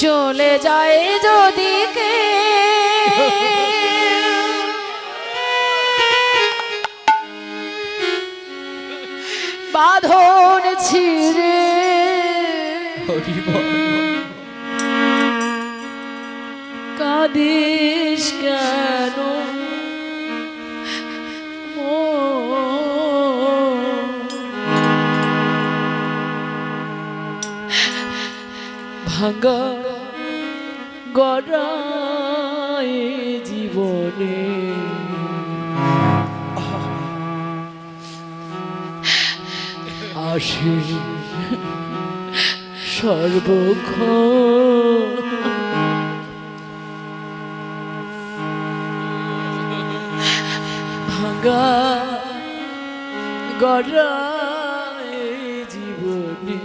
চলে যায় যদি কে বাঁধন ছিঁড়ে কাঁদিস কেন ভাঙা গড়ায় জীবনে আসে সর্বক্ষণ ভাঙা গড়ায় জীবনে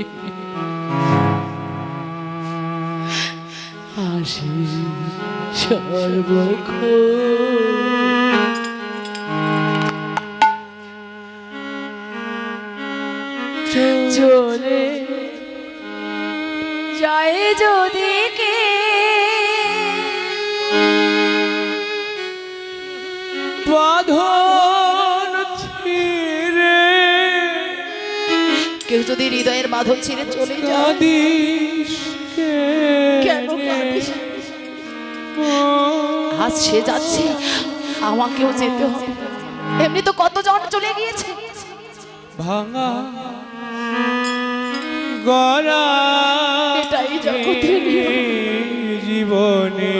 আসে সর্বক্ষণ চলে যায় যদি কে বাঁধন ছিঁড়ে কেউ যদি হৃদয়ের বাঁধন ছিঁড়ে চলে যায় কেন কাঁদিস? আজ সে যাচ্ছে আমাকেও যেতে হবে, এমনি তো কতজন চলে গিয়েছে। ভাঙা গড়া এটাই জগতের নিয়ম। জীবনে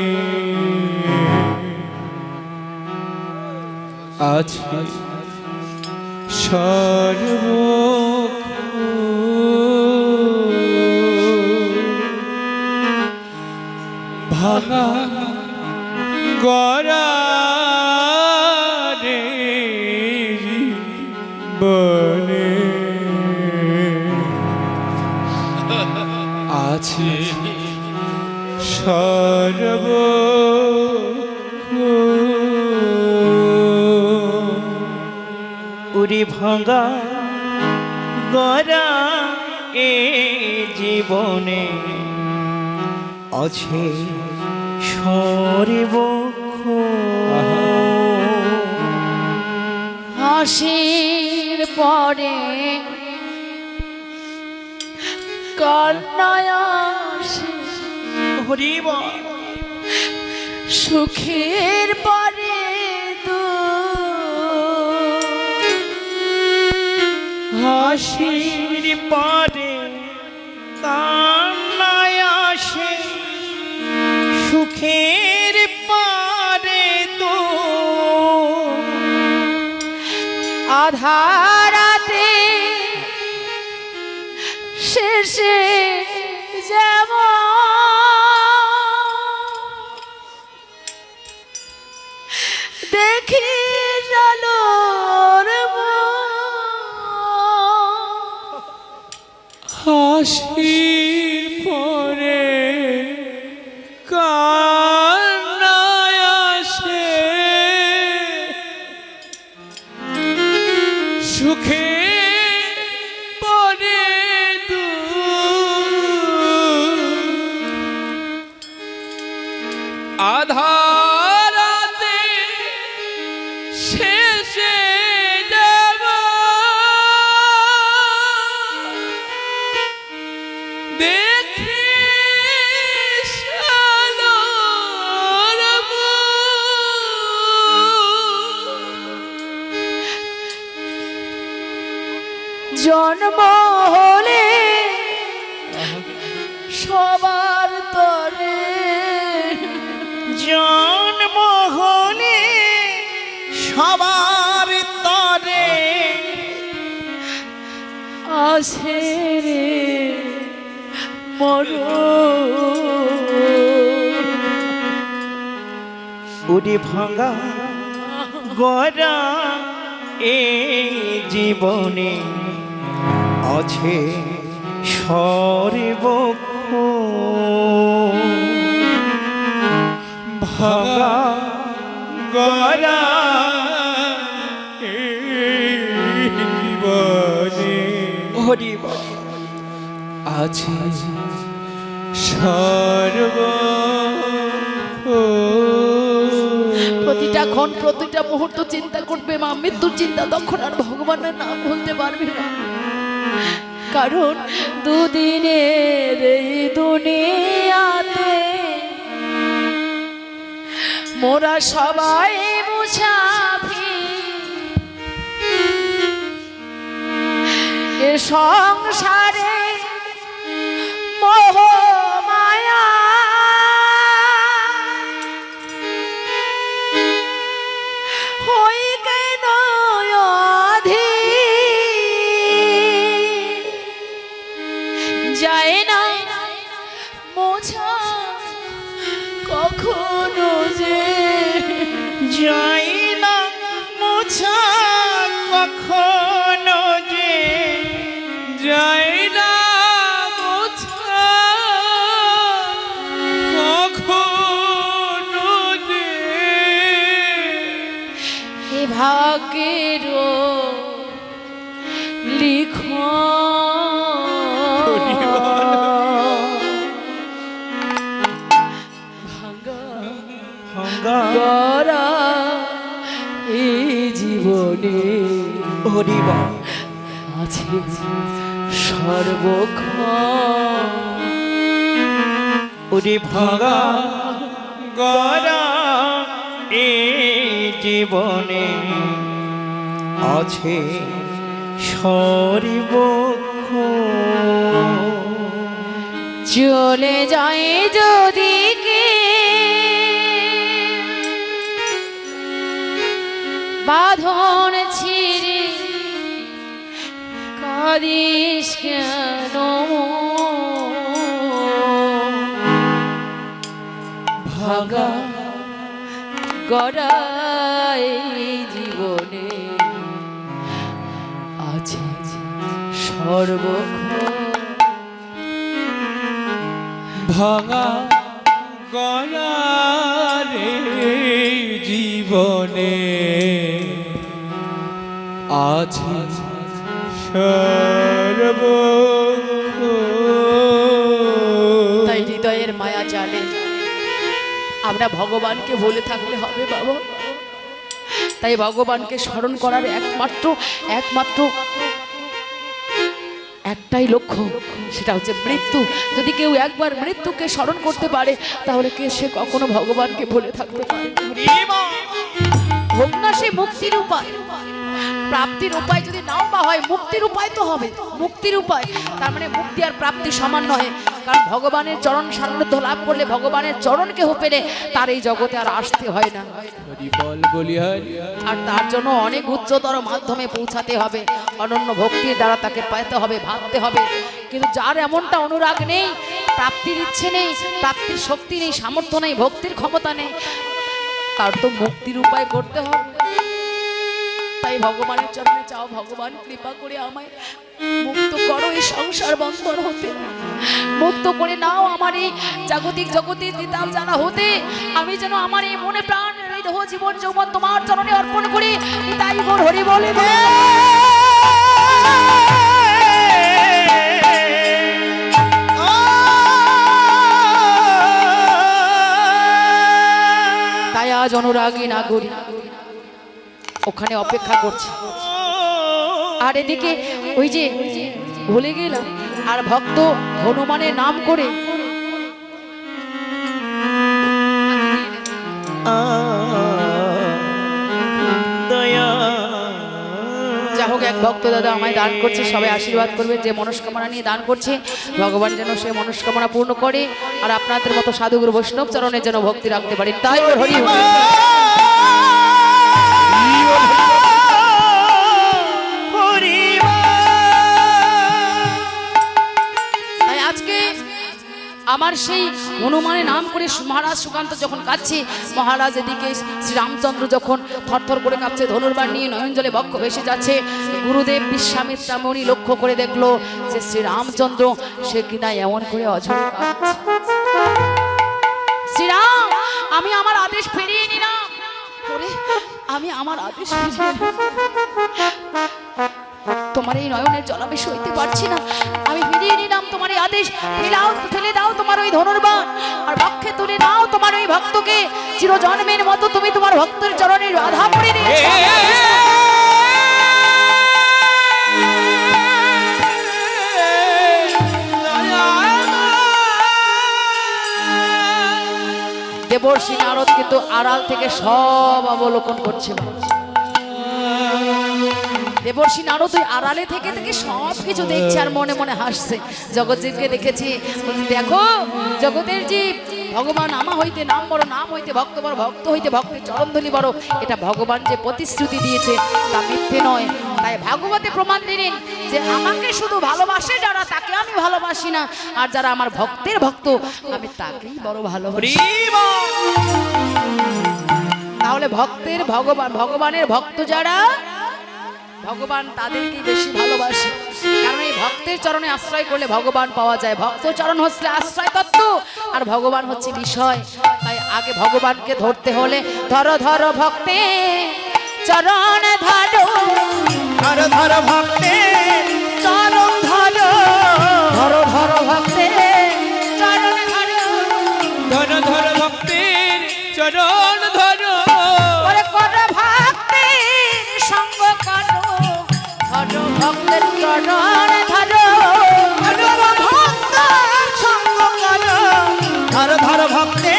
আছে ভাঙা গড়া রে জীবনে আছে উড়ি ভাঙা গড়া এ জীবনে আছে হাসির পরে কান্নায় আসে সুখের পরে হাসির পরে কান্নায় আসে সুখের পরে তো আধারাতে শেষে যেমন দেখি আলোর হাসির পরে কান্নায় আসে সুখে পরে আধারাতে শেষে যাব দেখি জন্ম হলে সবার তরে জন্ম হলে সবার তরে আসে রে উড়ি ভাঙা গড়া এ জীবনে আছে সর্বক্ষণ ভাঙা গড়া জীবনে হরি আছে সর্ব প্রতিটা ক্ষণ প্রতিটা মুহূর্ত চিন্তা করবে মা, মৃত্যুর চিন্তা, তখন আর ভগবানের নাম বলতে পারবে না। কারণ দুদিনের এই দুনিয়াতে মোরা সবাই মুসাফির, এ সংসারে মোহ মায়া হই কেন অধীর, যায় না মোছা কখনো যে, যাই না মোছা কখনো যে, যায় না মোছা কখনো যে, এ ভাগ্যের ভাঙ্গা গড়া এই জীবনে হরিবা আছে সর্বক্ষণ। ওরে ভাঙ্গা গড়া এই জীবনে আছে সর্বক্ষণ। চলে যায় যদি কে বাঁধন ছিঁড়ে, কাঁদিস কেন ভাগা গড়াই জীবনে আছে সর্বক্ষণ। ভাঙা গলারে জীবনে আছে সর্বক্ষণ। তাই হৃদয়ের মায়া জালে আমরা ভগবানকে বলে থাকলে হবে বাবা। তাই ভগবানকে স্মরণ করার একমাত্র একটাই লক্ষ্য, সেটা হচ্ছে মৃত্যু। যদি কেউ একবার মৃত্যুকে স্মরণ করতে পারে তাহলে সে কখনো ভগবানকে ভুলে থাকতে পারে না। হোক না সে মুক্তির উপায়, প্রাপ্তির উপায় যদি নাও বা হয়, মুক্তির উপায় তো হবে। মুক্তির উপায় তার মানে মুক্তি আর প্রাপ্তি সমান নয়, কারণ ভগবানের চরণ সান্নিধ্য লাভ করলে, ভগবানের চরণকে পেলে তার এই জগতে আর আসতে হয় না। আর তার জন্য অনেক উচ্চতর মাধ্যমে পৌঁছাতে হবে, অনন্য ভক্তির দ্বারা তাকে পাইতে হবে, ভাবতে হবে। কিন্তু যার এমনটা অনুরাগ নেই, প্রাপ্তির ইচ্ছে নেই, প্রাপ্তির শক্তি নেই, সামর্থ্য নেই, ভক্তির ক্ষমতা নেই, তার তো মুক্তির উপায় করতে হবে। তাই ভগবানের চরণে চাও, ভগবান কৃপা করে আমায় মুক্ত করো এই সংসার বন্ধন হতে, মুক্ত করে নাও আমার এই জাগতিক জগতের দিতাম জানা হতে। আমি যেন আমার এই মনে প্রাণ হৃদয় জীবন যৌবন তোমার চরণে অর্পণ করি। তাই গৌর হরি বলে তাই আজ অনুরাগী নাগরী ওখানে অপেক্ষা করছে। আর এদিকে ওই যে ভুলে গেলাম, আর ভক্ত হনুমানের নাম করে যা হোক, এক ভক্ত দাদা আমায় দান করছে, সবাই আশীর্বাদ করবে। যে মনস্কামনা নিয়ে দান করছে ভগবান যেন সে মনস্কামনা পূর্ণ করে, আর আপনাদের মতো সাধুগুরু বৈষ্ণব চরণের যেন ভক্তি রাখতে পারেন। তাই হরি হরি। আমার সেই হনুমানের নাম করে মহারাজ সুকান্ত যখন কাঁদছে, মহারাজ এদিকে শ্রীরামচন্দ্র যখন থরথর করে কাঁপছে, ধনুর্বাণ নিয়ে নয়ন জলে বক্ষ ভেসে যাচ্ছে, গুরুদেব বিশ্বামিত্রা মুনি লক্ষ্য করে দেখলো যে শ্রীরামচন্দ্র সে কিনা এমন করে অঝরে কাঁদছে। শ্রীরাম, আমি আমার আদেশ ফিরিয়ে নিলাম, আমি আমার আদেশ ফিরিয়ে নিলাম। তোমার এই নয়নের জল আমি সইতে পারছি না, আমি ফিরিয়ে নিলাম তোমার এই আদেশ। ফেলে দাও তোমার ওই ধনুর্বাণ, আর বক্ষে তুলে নাও তোমার ওই ভক্তকে। চিরজন্মের মতো তুমি তোমার ভক্তের চরণে বাধা পড়ে দিয়েছো। দেবর্ষি নারদ কিন্তু আড়াল থেকে সব অবলোকন করছে। দেবর্ষি নারদ ওই আড়ালে থেকে থেকে সব কিছু দেখছে আর মনে মনে হাসছে। জগৎজীবকে দেখেছি, দেখো জগতের জীব, ভগবান আমা হইতে নাম বড়, নাম হইতে ভক্ত বড়, ভক্ত হইতে ভক্তের চরণধলি বড়। এটা ভগবান যে প্রতিশ্রুতি দিয়েছে তা মিথ্যে নয়। তাই ভাগবতে প্রমাণ দিলেন যে আমাকে শুধু ভালোবাসে যারা, তাকে আমি ভালোবাসি না, আর যারা আমার ভক্তের ভক্ত আমি তাকেই বড় ভালোবাসি। তাহলে ভক্তের ভগবান, ভগবানের ভক্ত যারা, ভগবান তাদেরকে বেশি ভালোবাসে। কারণ এই ভক্তের চরণে আশ্রয় করলে ভগবান পাওয়া যায়। ভক্ত চরণ হচ্ছে আশ্রয় তত্ত্ব, আর ভগবান হচ্ছে বিষয়। তাই আগে ভগবানকে ধরতে হলে ধরো ধরো ভক্তে চরণ ধরো, ধরো ধরো ভক্তে চরণ ধরো, ধরো ধরো ভক্তে চরণ ধরো, ধরো ধরো ভক্তের চরণ ধরো, ওরে করো ভক্তের সঙ্গ করো, ধরো ভক্তের চরণ ধরো, ধরো ভক্তের সঙ্গ করো, ধরো ধরো ভক্তে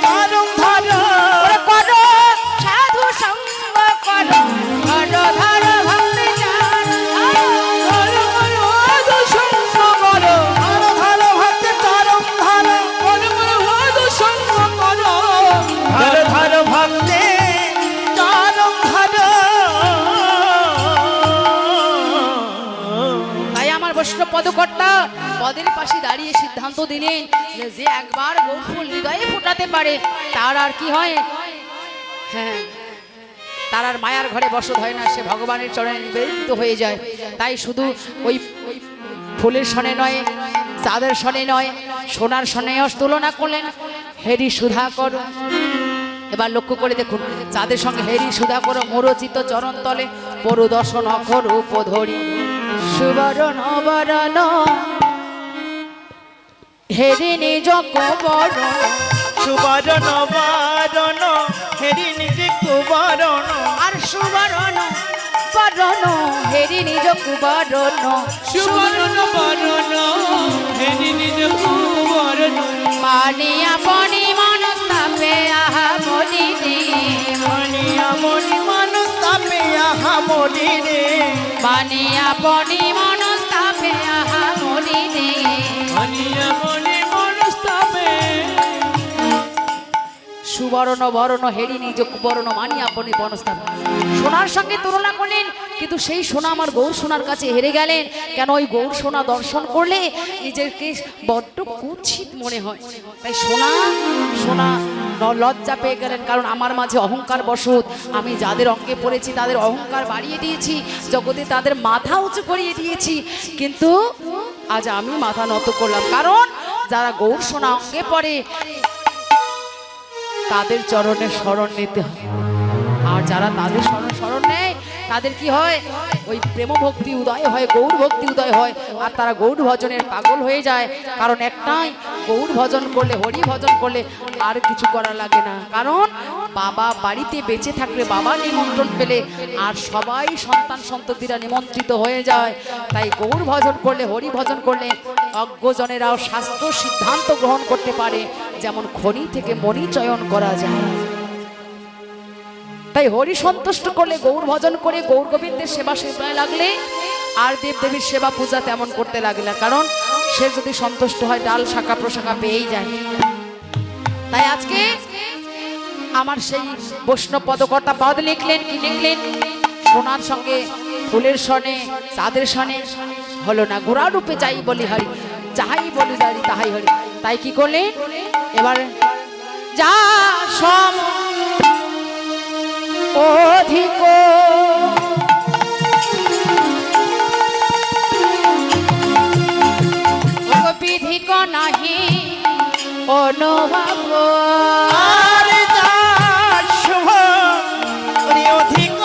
চরণ ধরো, ওরে করো সাধু সঙ্গ করো, ধরো ধরো ভক্তি চরণ ধরো, ধরো সাধু সঙ্গ করো, ধরো ধরো ভক্তে চরণ ধরো, সাধু সঙ্গ করো, ধরো ধরো ভক্তে চরণ ধরো। তাই আমার বৈষ্ণব পদকর্তা পদের পাশে দাঁড়িয়ে সিদ্ধান্ত দিলেন যে একবার গৌরফুল হৃদয়ে ফোটাতে পারে তার আর কি হয়, হ্যাঁ তার আর মায়ার ঘরে বসত হয় না, সে ভগবানের চরণে নিবেদিত হয়ে যায়। তাই শুধু ওই ফুলের সনে নয়, চাঁদের সনে নয়, সোনার সনে তুলনা করলেন হেরি সুধা করো। এবার লক্ষ্য করে দেখুন, চাঁদের সঙ্গে হেরি সুধা করো মোরচিত চরণ তলে পরদর্শন অক্ষর উপধরি সুবরণ বরণ হেরি নিজ কবরণ, সুবরণ বরণ হেরি নিজে কুবরণ, আর সুবরণ বরণ হেরি নিজ কুবরণ, সুবর্ণ বরণ হেরি নিজ কুবরণ, মানিয়া বনি মনস্তাপে আহা মনি রে, মানিয়া মনি মানুষ তাপে আহা মনি রে, মানিয়া বনি মনস্তাপে আহা মনি রে। মানিয়া মনে মনস্তাপে, সুবর্ণ বরণ হেরি নিজ কুবরণ মানিয়া বনি বনস্তাপ। সোনার সঙ্গে তুলনা করলেন, কিন্তু সেই সোনা আমার গৌর সোনার কাছে হেরে গেলেন। কেন? ওই গৌর সোনা দর্শন করলে নিজেকে বড্ড কুৎসিত মনে হয়। তাই সোনা সোনা লজ্জা পেয়ে গেলেন, কারণ আমার মাঝে অহংকার বশত আমি যাদের অঙ্গে পড়েছি তাদের অহংকার বাড়িয়ে দিয়েছি, জগতে তাদের মাথা উঁচু করিয়ে দিয়েছি। কিন্তু আজ আমি মাথা নত করলাম, কারণ যারা গৌর সোনা অঙ্গে পড়ে তাদের চরণে শরণ নিতে হয়। আর যারা তাদের শরণ নেয় তাদের কি হয়? ওই প্রেম ভক্তি উদয় হয়, গৌর ভক্তি উদয় হয়, আর তারা গৌর ভজনের পাগল হয়ে যায়। কারণ একটাই, গৌর ভজন করলে, হরি ভজন করলে আর কিছু করা লাগে না। কারণ বাবা বাড়িতে বেঁচে থাকলে, বাবা নিমন্ত্রণ পেলে আর সবাই সন্তান সন্ততিরা নিমন্ত্রিত হয়ে যায়। তাই গৌর ভজন করলে, হরি ভজন করলে অজ্ঞজনেরাও শাস্ত্র সিদ্ধান্ত গ্রহণ করতে পারে, যেমন খনি থেকে মণি চয়ন করা যায়। তাই হরি সন্তুষ্ট করলে, গৌর ভজন করে গৌর গোবিন্দের সেবা সেবায় লাগলে আর দেবদেবীর সেবা পূজা তেমন করতে লাগলে, কারণ সে যদি সন্তুষ্ট হয় ডাল শাখা প্রশাখা পেয়েই যায়। তাই আজকে আমার সেই বৈষ্ণব পদকর্তা পদ লিখলেন, কি লিখলেন? সোনার সঙ্গে ফুলের সনে, চাঁদের সনে হলো না, গোড়া রূপে যাই বলি হরি, যাহাই বলি হরি তাহাই হরি। তাই কি করলে? এবার যা সম অধিক বিধিক নাহি অনুভব, আর যার শুভ অধিক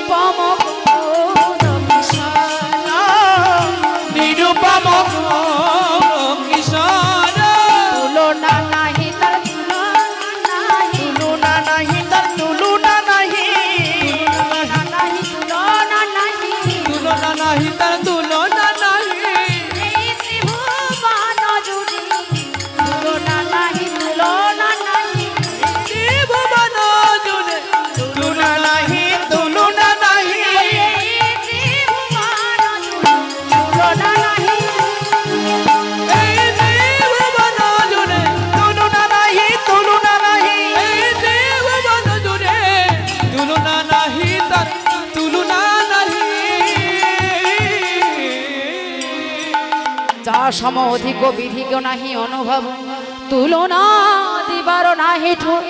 নিরূপম নিরূপম কিশোর তুলনা নাহি তার তুলনা নাহি তার তুলনা নাহি তুলনা নাহি তুলনা নাহি তার তুলনা নাহি এই ত্রিভুবন জুড়ে তুলনা নাহি তুলনা নাহি ত্রিভুবন জুড়ে তুলনা নাহি তুলনা নাহি এই ত্রিভুবন জুড়ে তুলনা নাহি এই ত্রিভুবন জুড়ে তুলনা নাহি তুলনা নাহি এই ত্রিভুবন জুড়ে তুলনা নাহি তার তুলনা নাহি যা সম অধিক বিধিক নাহি অনুভব তুলনা দিবার নাহি ঠুর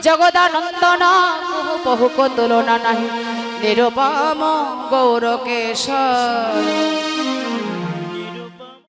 জগদানন্দন বহু বহুক তুলনা নাহি নিরুপম গৌরকেশর